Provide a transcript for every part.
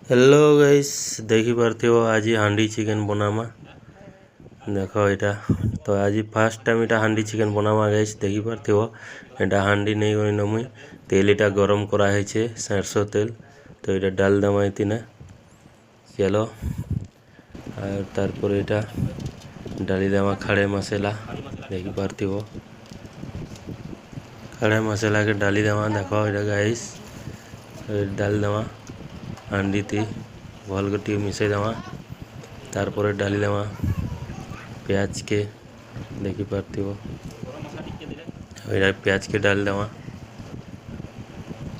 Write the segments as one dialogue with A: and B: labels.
A: Hello guys देखी पारथिव आज हांडी चिकेन बनामा देख एटा तो आज फर्स्ट टाइम एटा हांडी चिकेन बनामा गाइस देखी पारथिव एटा हांडी नहीं गई न मुई तेल एटा गरम करा है छे सरसों तेल तो एटा डाल दमा इतिना चलो और तारपर एटा डाली दमा खड़े मसाला देखी पारथिव खड़े मसाला के डाली दमा देखो एटा गाइस डाल दमा हांडी थी भल के मिसई दमा तारपर डाली दमा प्याज के देखी पारथिव प्याज के डाल दमा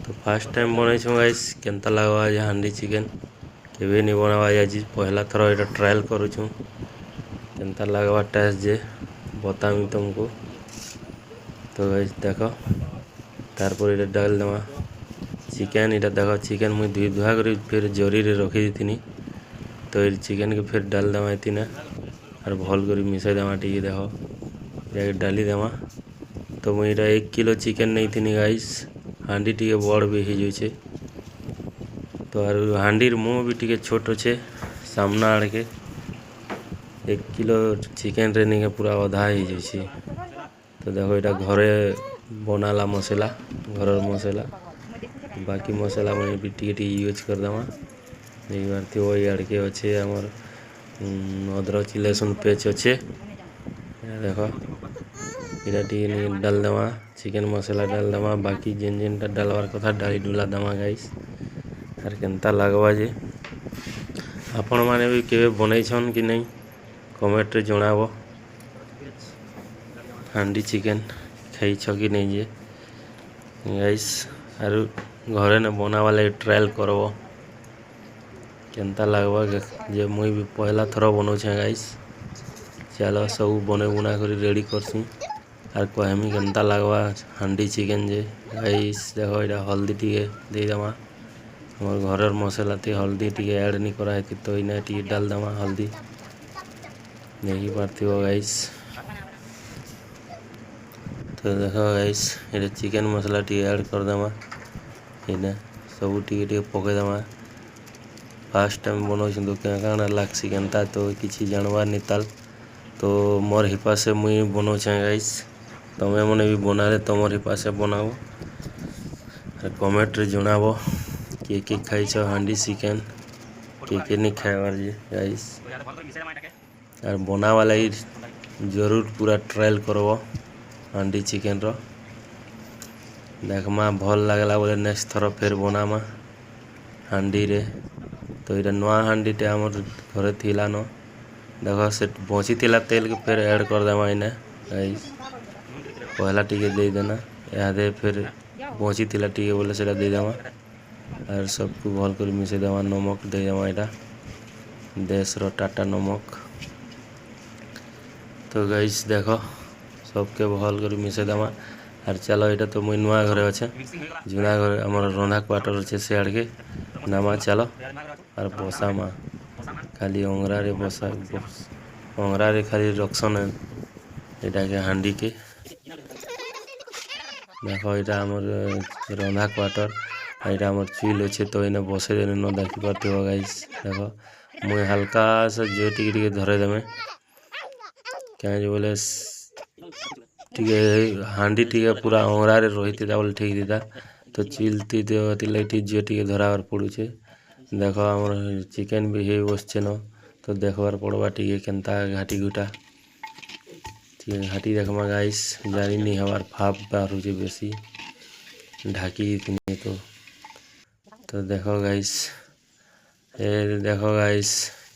A: तो फर्स्ट टाइम बनई गाइस केनता लगवा आज हांडी चिकेन केवे नहीं बनावा आज पहला थर एटा ट्रायल करूँ केनता लगवा टेस्ट जे बतामी तुमको तो गाइस देखो तारपर एटा डाल दमा चिकेन इटा देखो चिकेन मुई धुई धुआ कर फिर जरी रे रखी दी तो ये चिकेन के फिर डाल दमा इतना और भल कर मिसाई दमा टी देखो ये डाली दमा तो मुई 1 किलो चिकेन नहीं थी गाइस हांडी टी बड़ भी हो जाए तो हांडी मुँह भी टी छोट अच्छे सामना आड़ के 1 किलो चिकेन रे नहीं पूरा अधा हो जाए तो देखो यहाँ घरे बनाला मसाला घर मसाला बाकी मसाला मैंने भी टी यूज कर दमा नहीं मारती वो यार के अच्छे आमर अदरक लहसुन पेस्ट अच्छे देखो इटा टी डाल दमा चिकेन मसाला डाल दमा बाकी जेन जेनटा डालवार कथा डाली डुला दमा गाइस और केनता लगवा जे आपण माने भी केवे बनईछन कि नहीं कमेंट रे जणाबो हांडी चिकेन खाई छ कि नहीं जे गाइस और घरे न बनावा लगे ट्रायल करब केनता लगवा जे मुई भी पहला थर बनाऊे गाइस चलो सब बने बुना कर रेडी करसी और कहमी केनता लगवा हांडी चिकेन जे गाइस देखो यहाँ हल्दी टी दे दमा हमार घर मसाला थी हल्दी टी ऐड नहीं कराई तो इना टी डाल दमा हल्दी देखी पारथिव गाइस तो देखो गाइस ये चिकेन मसाला टी ऐड कर दमा इना सब टी पकई दमा फास्ट टाइम बनाऊँ तो क्या लागसी केनता तो किसी जानवर नहीं ताल तो मोर हिपा से मुई बनाऊँ गाइस तमें मैंने भी बना तुम हिपा से बनाओ और कमेंट रे जनाब किए खाई हांडी चिकेन किए नहीं खाइबार जे गाइस और बनावा लगी जरूर पूरा ट्रायल करब हांडी चिकेन रो देखमा भल लगला बोले नेक्स्ट थर फिर बनामा हांडी रे तो ये नुआ हांडी टे आमर घरे थिला न देख से बची थिला तेल के फिर ऐड कर देमा इने गाइस पहला टिके दे देना यादे फिर बची थिला टिके बोले सेटा दे देमा और सबको भल कर मिसे देमा नमक दे देमा इटा देश रो टाटा नमक तो गाइस देखो सबके भल कर मिसे देमा और चलो यहाँ तो मुई नुआ घरे अच्छे जुना घर आम रंधा क्वार्टर अच्छे से आड़ के नामा चलो और बसा मा खाली अंगरा रे बसा अंगरा रे खाली रक्सन यहाँ के हांडी के देखो यहाँ आम रंधा क्वार्टर यहाँ आम चुल अच्छे तो इन्हें बसे देने न देखी पारती गाइस देखो मुई हल्का सा जो टी धरे देमे क्या बोले हांडी टी पूरा अंगरा रे रही था बोले ठीक था तो चिलती लगे जो टी धरावर पड़ुचे देखो आम चिकेन भी है बसचे न तो देखबार पड़वा टी केनता घाटी गुटा घाटी देखमा गाइस जानी नहीं हमार फाप बाहर बेसी ढाकी इतनी तो देखो गाइस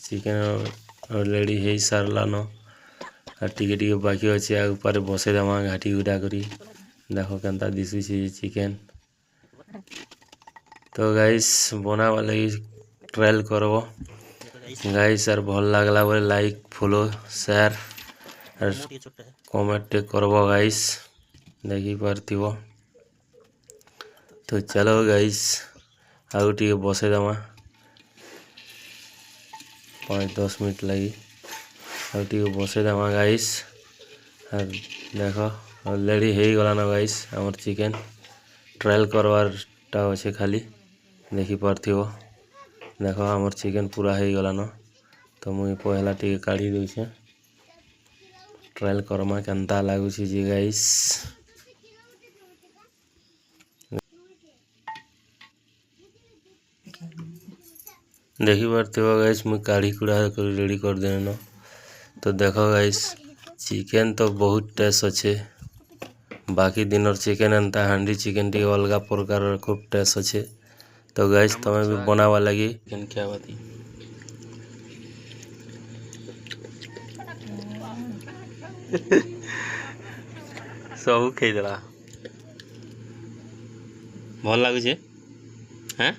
A: चिकेन ऑलरेडी है सारला न और टी बाकी अच्छे ऊपर बसे दमा घाटी गुटा करी देखो केनता दिशुचे चिकेन तो गाइस बनावा लगी ट्रायल करब गाइस और भल लगला बोले लाइक फॉलो शेयर और कमेंट करब गाइस देखी पारथिव तो चलो गाइस आउ टी बसे दमा 5-10 मिनट लगी और टी बसे दमा गाइस और देखो ऑलरेडी हो गला ना गाइस आमर चिकेन ट्रायल करवार टा अच्छे खाली देखी पारथिव। देख आमर चिकेन पूरा हो गलान तो मुई पहला टी काढ़ी दूचे ट्रायल करमा केनता लगुच जी गाइस देखी पारते गाइस मुई काढ़ी कुड़ा कर रेडी कर देन तो देखो गाइस चिकेन तो बहुत टेस्ट अच्छे बाकी दिन चिकेन एंता हांडी चिकेन टी अलग प्रकार खूब टेस्ट अच्छे तो गाइस तमें भी बनावा लगी चिकेन क्या बाती सब खाईदेला भल लगुचे हाँ।